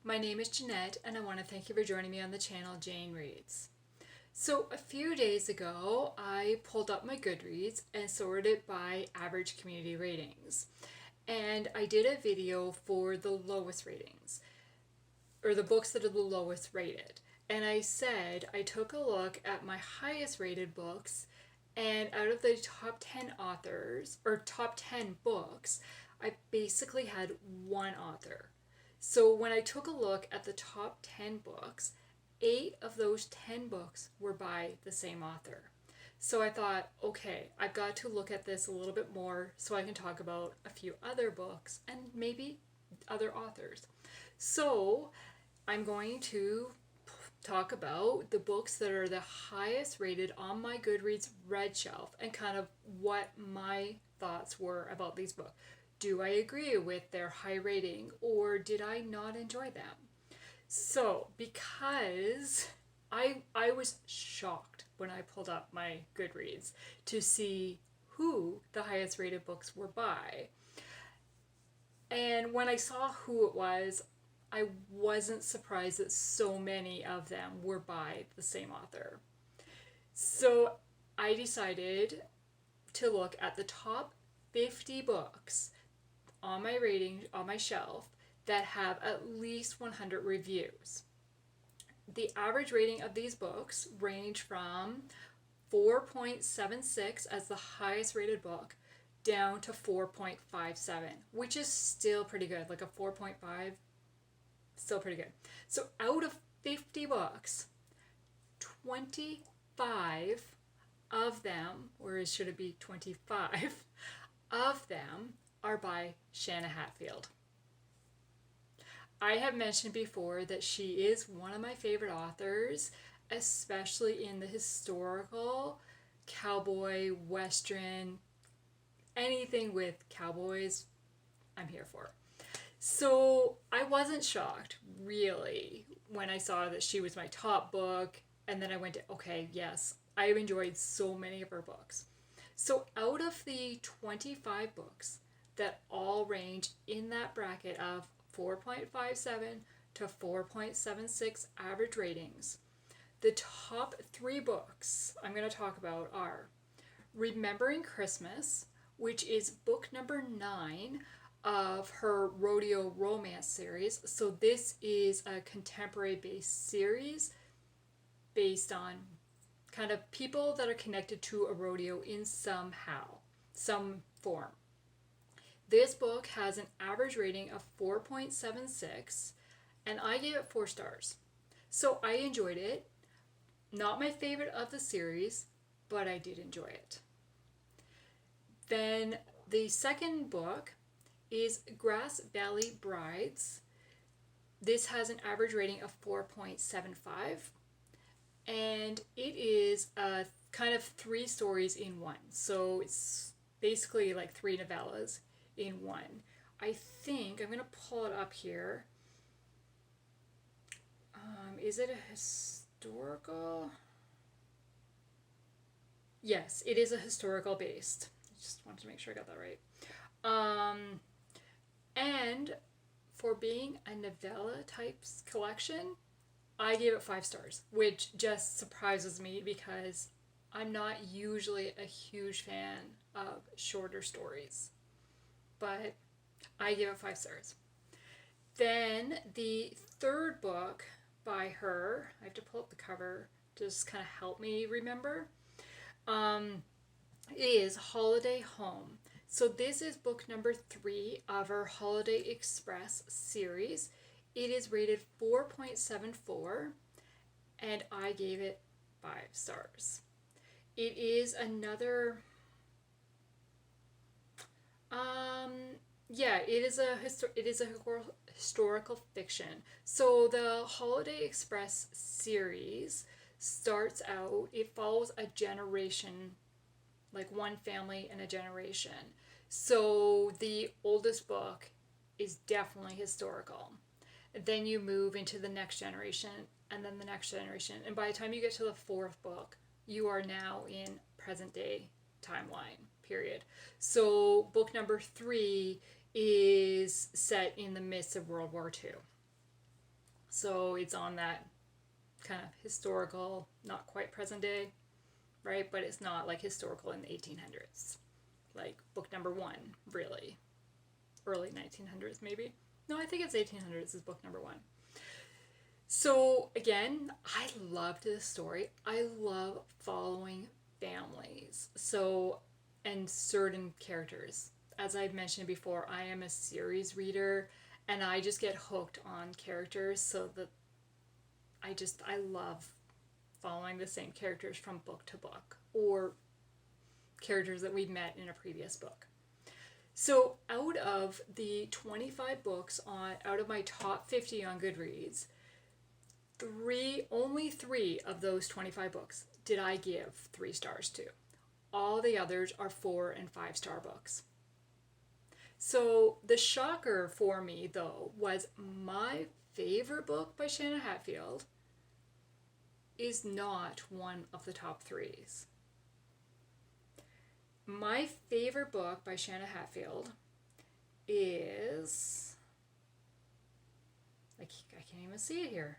My name is Jeanette, and I want to thank you for joining me on the channel Jane Reads. So, a few days ago, I pulled up my Goodreads and sorted it by average community ratings. And I did a video for the lowest ratings, or the books that are the lowest rated. And I said I took a look at my highest rated books, and out of the top 10 authors, or top 10 books, I basically had one author. So when I took a look at the top 10 books, 8 of those 10 books were by the same author. So I thought, okay, I've got to look at this a little bit more so I can talk about a few other books and maybe other authors. So I'm going to talk about the books that are the highest rated on my Goodreads Red Shelf and kind of what my thoughts were about these books. Do I agree with their high rating, or did I not enjoy them? So, because I was shocked when I pulled up my Goodreads to see who the highest rated books were by. And when I saw who it was, I wasn't surprised that so many of them were by the same author. So I decided to look at the top 50 books on my shelf that have at least 100 reviews. The average rating of these books range from 4.76 as the highest rated book down to 4.57, which is still pretty good. Like a 4.5, still pretty good. So out of 50 books, 25 of them, or should it be 25 of them, are by Shanna Hatfield. I have mentioned before that she is one of my favorite authors, especially in the historical, cowboy, western, anything with cowboys, I'm here for. So I wasn't shocked, really, when I saw that she was my top book, and then I went to, okay, yes, I've enjoyed so many of her books. So out of the 25 books that all range in that bracket of 4.57 to 4.76 average ratings, the top 3 books I'm going to talk about are Remembering Christmas, which is book number 9 of her rodeo romance series. So this is a contemporary based series based on kind of people that are connected to a rodeo in some form. This book has an average rating of 4.76, and I gave it 4 stars. So I enjoyed it. Not my favorite of the series, but I did enjoy it. Then the second book is Grass Valley Brides. This has an average rating of 4.75, and it is a kind of 3 stories in one. So it's basically like 3 novellas in one. I think I'm going to pull it up here. Is it a historical? Yes, it is a historical based. Just wanted to make sure I got that right. And for being a novella types collection, I gave it 5 stars, which just surprises me because I'm not usually a huge fan of shorter stories. But I give it 5 stars. Then the third book by her, I have to pull up the cover to just kind of help me remember, is Holiday Home. So this is book number 3 of her Holiday Express series. It is rated 4.74, and I gave it 5 stars. It is another... it is a historical fiction. So the Holiday Express series starts out, it follows a generation, like one family and a generation. So the oldest book is definitely historical. Then you move into the next generation, and then the next generation. And by the time you get to the 4th book, you are now in present day timeline period. So book number 3 is set in the midst of World War II. So it's on that kind of historical, not quite present day, right? But it's not like historical in the 1800s. Like book number one, really. Early 1900s, maybe. No, I think it's 1800s is book number one. So again, I loved this story. I love following families. So, and certain characters. As I've mentioned before, I am a series reader and I just get hooked on characters, so that I love following the same characters from book to book, or characters that we've met in a previous book. So out of the 25 books out of my top 50 on Goodreads, only 3 of those 25 books did I give 3 stars to. All the others are 4 and 5-star books. So the shocker for me, though, was my favorite book by Shanna Hatfield is not one of the top 3s. My favorite book by Shanna Hatfield is... I can't even see it here.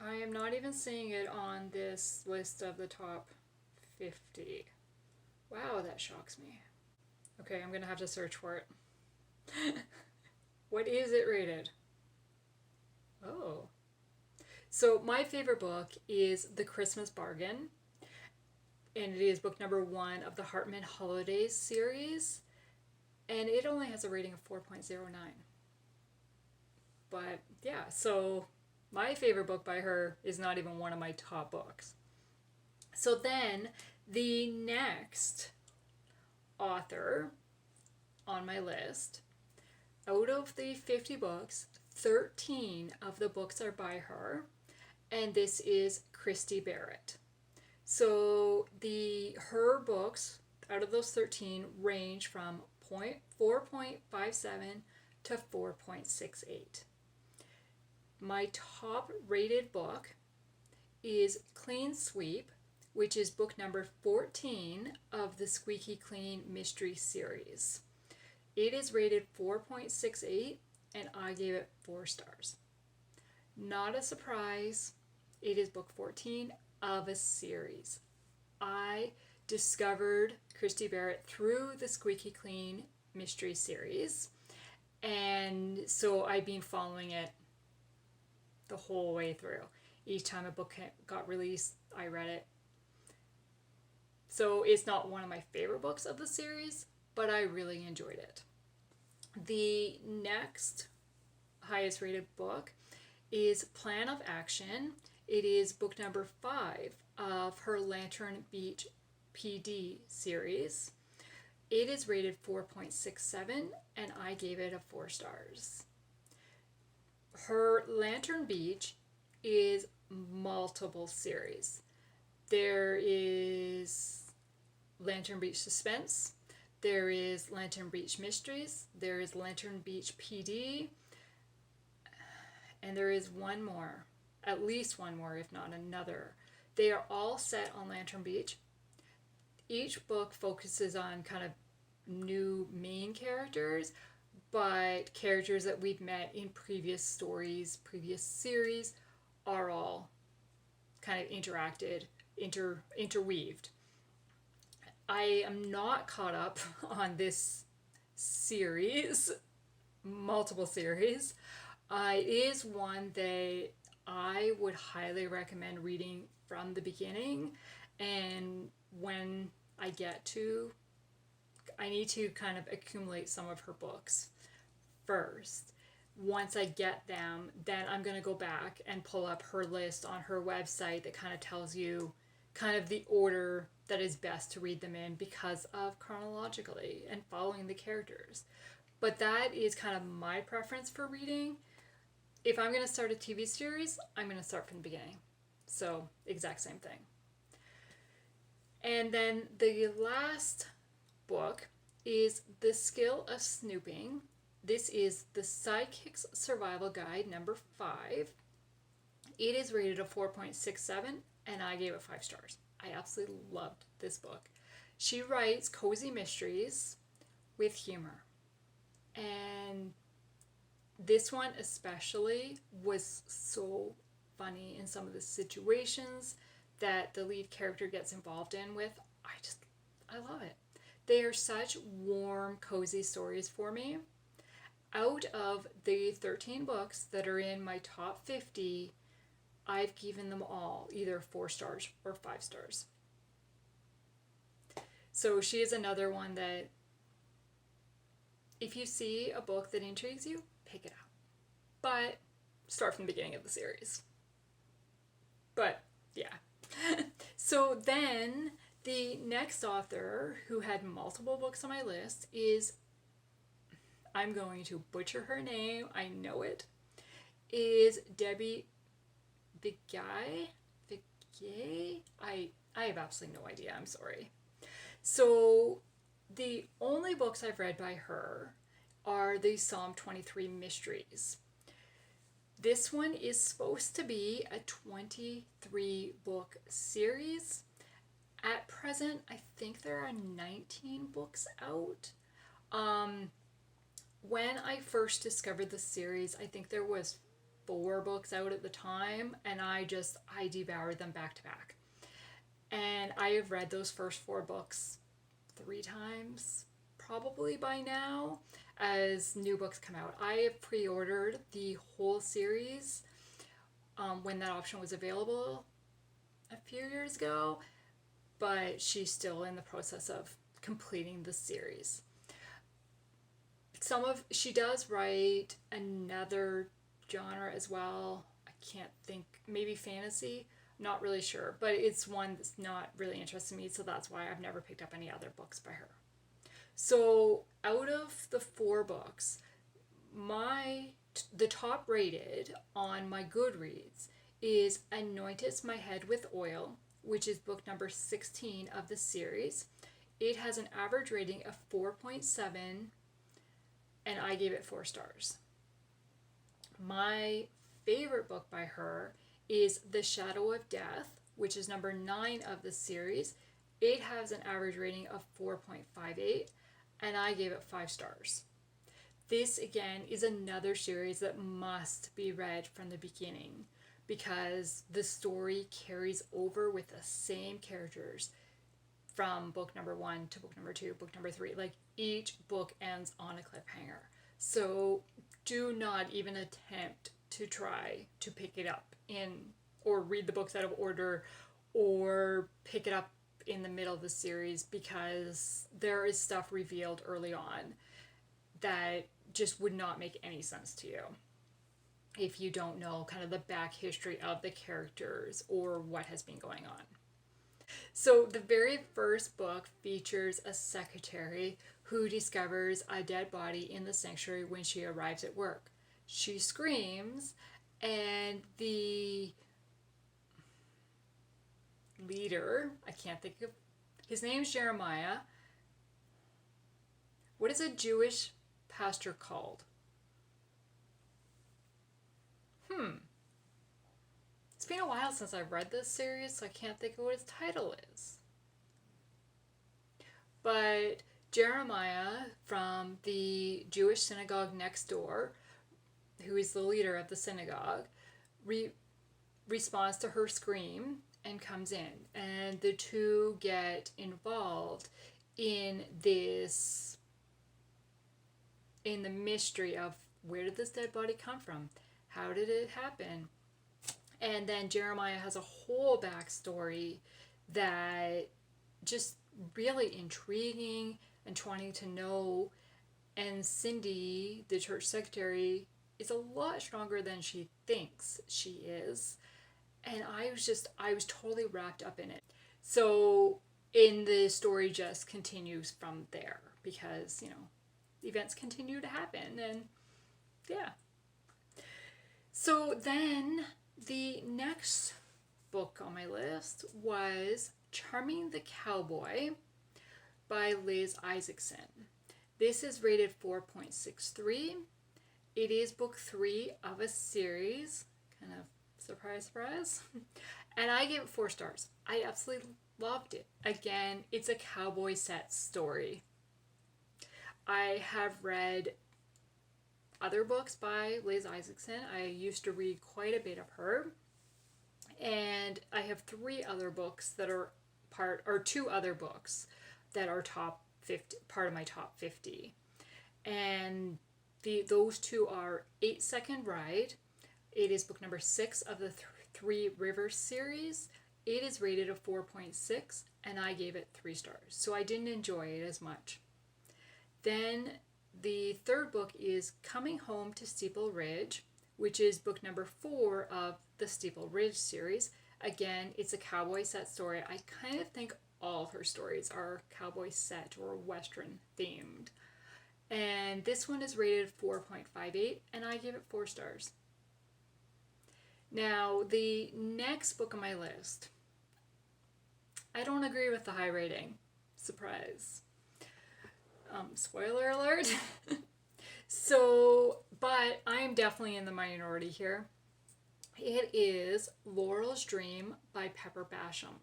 I am not even seeing it on this list of the top 50. Wow, that shocks me. Okay, I'm going to have to search for it. What is it rated? Oh. So my favorite book is The Christmas Bargain, and it is book number 1 of the Hartman Holidays series, and it only has a rating of 4.09. But yeah, so my favorite book by her is not even one of my top books. So then the next author on my list, out of the 50 books, 13 of the books are by her, and this is Christy Barrett. So her books out of those 13 range from 4.57 to 4.68. My top rated book is Clean Sweep, which is book number 14 of the Squeaky Clean Mystery series. It is rated 4.68 and I gave it 4 stars. Not a surprise, it is book 14 of a series. I discovered Christy Barrett through the Squeaky Clean Mystery series, and so I've been following it the whole way through. Each time a book got released, I read it. So it's not one of my favorite books of the series, but I really enjoyed it. The next highest rated book is Plan of Action. It is book number 5 of her Lantern Beach PD series. It is rated 4.67 and I gave it a 4 stars. Her Lantern Beach is multiple series. There is Lantern Beach Suspense, there is Lantern Beach Mysteries, there is Lantern Beach PD, and there is one more, at least one more, if not another. They are all set on Lantern Beach. Each book focuses on kind of new main characters, but characters that we've met in previous stories, previous series, are all kind of interweaved. I am not caught up on this series, multiple series. It is one that I would highly recommend reading from the beginning, and when I need to kind of accumulate some of her books first. Once I get them, then I'm going to go back and pull up her list on her website that kind of tells you kind of the order that is best to read them in because of chronologically and following the characters. But that is kind of my preference for reading. If I'm going to start a TV series, I'm going to start from the beginning. So, exact same thing. And then the last book is The Skill of Snooping. This is the Sidekick's Survival Guide number 5. It is rated a 4.67 and I gave it 5 stars. I absolutely loved this book. She writes cozy mysteries with humor. And this one especially was so funny in some of the situations that the lead character gets involved in with. I love it. They are such warm, cozy stories for me. Out of the 13 books that are in my top 50, I've given them all either 4 stars or 5 stars. So she is another one that if you see a book that intrigues you, pick it up. But start from the beginning of the series. But yeah. So then the next author who had multiple books on my list is, I'm going to butcher her name, I know it, is Debbie Vigay. I have absolutely no idea, I'm sorry. So the only books I've read by her are the Psalm 23 Mysteries. This one is supposed to be a 23 book series. At present, I think there are 19 books out. When I first discovered the series, I think there was 4 books out at the time, and I devoured them back to back. And I have read those first 4 books 3 times, probably by now, as new books come out. I have pre-ordered the whole series when that option was available a few years ago, but she's still in the process of completing the series. She does write another genre as well. I can't think, maybe fantasy, not really sure, but it's one that's not really interested me, so that's why I've never picked up any other books by her. So out of the 4 books, the top rated on my Goodreads is Anointed My Head with Oil, which is book number 16 of the series. It has an average rating of 4.7, and I gave it 4 stars. My favorite book by her is The Shadow of Death, which is number 9 of the series. It has an average rating of 4.58, and I gave it 5 stars. This, again, is another series that must be read from the beginning because the story carries over with the same characters from book number 1 to book number 2, book number 3. Like, each book ends on a cliffhanger. So do not even attempt to try to pick it up or read the books out of order or pick it up in the middle of the series, because there is stuff revealed early on that just would not make any sense to you if you don't know kind of the back history of the characters or what has been going on. So the very first book features a secretary who discovers a dead body in the sanctuary when she arrives at work. She screams, and the leader, I can't think of, his name's Jeremiah. What is a Jewish pastor called? It's been a while since I've read this series, so I can't think of what his title is. But Jeremiah from the Jewish synagogue next door, who is the leader of the synagogue, responds to her scream and comes in, and the two get involved in the mystery of, where did this dead body come from? How did it happen? And then Jeremiah has a whole backstory that just really intriguing and wanting to know. And Cindy, the church secretary, is a lot stronger than she thinks she is. And I was totally wrapped up in it. So the story just continues from there because, events continue to happen, and yeah. So then the next book on my list was Charming the Cowboy by Liz Isaacson. This is rated 4.63. It is book 3 of a series. Kind of surprise, surprise. And I gave it 4 stars. I absolutely loved it. Again, it's a cowboy set story. I have read other books by Liz Isaacson. I used to read quite a bit of her. And I have three other books that are two other books that are top 50, part of my top 50. And those two are 8-Second Ride. It is book number 6 of the Three Rivers series. It is rated a 4.6 and I gave it 3 stars. So I didn't enjoy it as much. Then the third book is Coming Home to Steeple Ridge, which is book number 4 of the Steeple Ridge series. Again, it's a cowboy set story. I kind of think all of her stories are cowboy set or Western themed. And this one is rated 4.58 and I give it 4 stars. Now, the next book on my list, I don't agree with the high rating. Surprise. Spoiler alert. But I am definitely in the minority here. It is Laurel's Dream by Pepper Basham.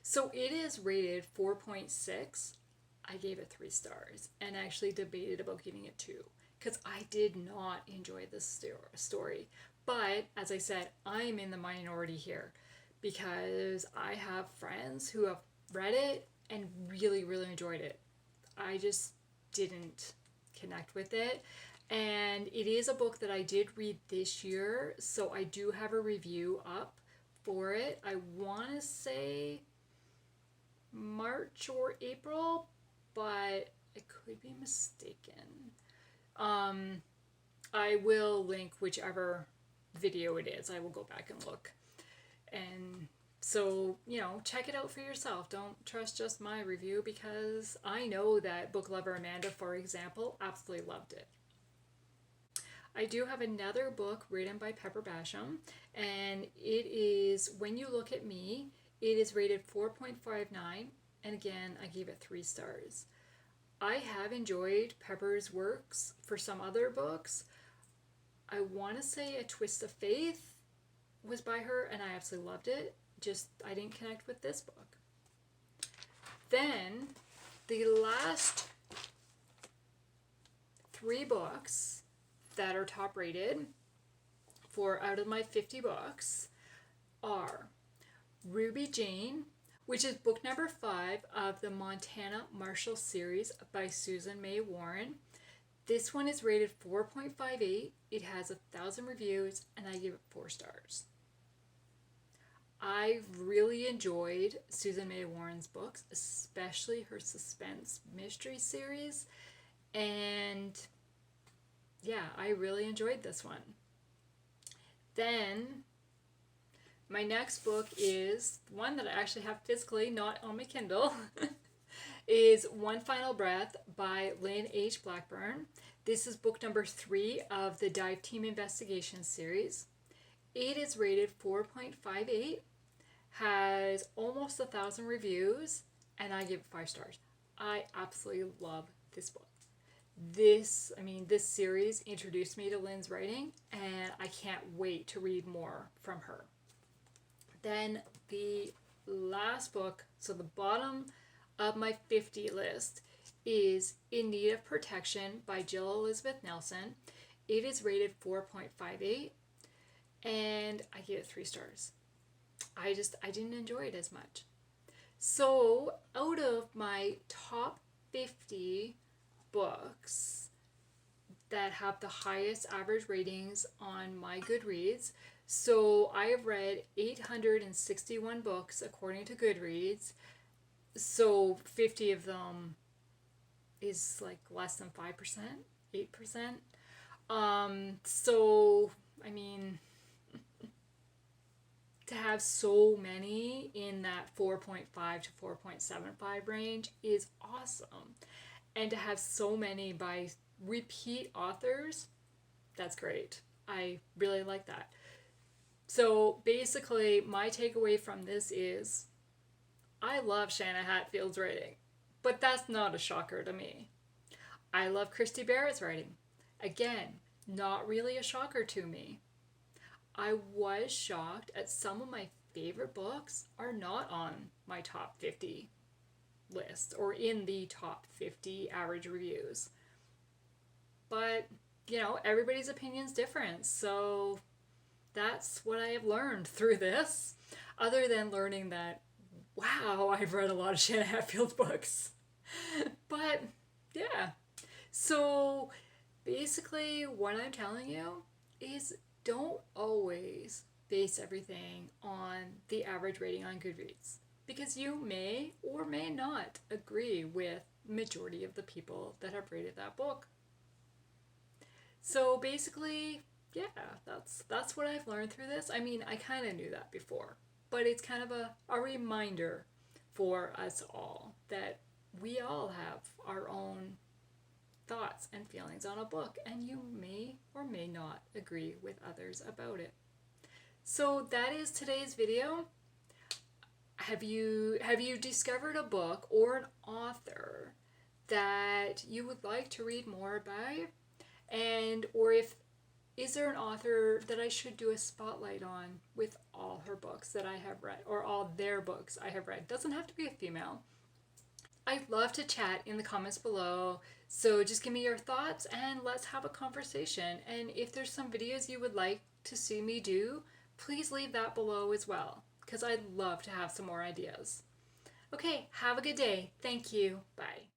So it is rated 4.6. I gave it 3 stars and actually debated about giving it 2 because I did not enjoy this story. But as I said, I'm in the minority here because I have friends who have read it and really, really enjoyed it. I just didn't connect with it. And it is a book that I did read this year, so I do have a review up for it. I want to say March or April, but I could be mistaken. I will link whichever video it is. I will go back and look. And so, check it out for yourself. Don't trust just my review because I know that book lover Amanda, for example, absolutely loved it. I do have another book written by Pepper Basham, and it is When You Look at Me. It is rated 4.59, and again, I gave it 3 stars. I have enjoyed Pepper's works for some other books. I want to say A Twist of Faith was by her, and I absolutely loved it. Just, I didn't connect with this book. Then, the last 3 books that are top rated for out of my 50 books are Ruby Jane, which is book number 5 of the Montana Marshall series by Susan May Warren. This one is rated 4.58. It has 1,000 reviews and I give it 4 stars. I really enjoyed Susan May Warren's books, especially her suspense mystery series. And yeah, I really enjoyed this one. Then my next book is one that I actually have physically, not on my Kindle, is One Final Breath by Lynn H. Blackburn. This is book number 3 of the Dive Team Investigation series. It is rated 4.58, has almost 1,000 reviews, and I give it 5 stars. I absolutely love this book. This series introduced me to Lynn's writing, and I can't wait to read more from her. Then the last book, so the bottom of my 50 list, is In Need of Protection by Jill Elizabeth Nelson. It is rated 4.58, and I give it 3 stars. I didn't enjoy it as much. So out of my top 50 books that have the highest average ratings on my Goodreads, so I have read 861 books according to Goodreads, so 50 of them is like less than 5%, 8%. So I mean, to have so many in that 4.5 to 4.75 range is awesome. And to have so many by repeat authors, that's great. I really like that. So basically, my takeaway from this is I love Shanna Hatfield's writing, but that's not a shocker to me. I love Christy Barrett's writing. Again, not really a shocker to me. I was shocked at some of my favorite books are not on my top 50 list or in the top 50 average reviews. But everybody's opinion's different. So that's what I have learned through this, other than learning that, wow, I've read a lot of Shanna Hatfield books. But yeah, so basically, what I'm telling you is don't always base everything on the average rating on Goodreads, because you may or may not agree with majority of the people that have rated that book. So basically, yeah, that's what I've learned through this. I mean, I kind of knew that before, but it's kind of a reminder for us all that we all have our own thoughts and feelings on a book, and you may or may not agree with others about it. So that is today's video. Have you discovered a book or an author that you would like to read more about? And or if is there an author that I should do a spotlight on with all her books that I have read, or all their books I have read? Doesn't have to be a female. I'd love to chat in the comments below. So just give me your thoughts and let's have a conversation. And if there's some videos you would like to see me do, please leave that below as well, because I'd love to have some more ideas. Okay, have a good day. Thank you. Bye.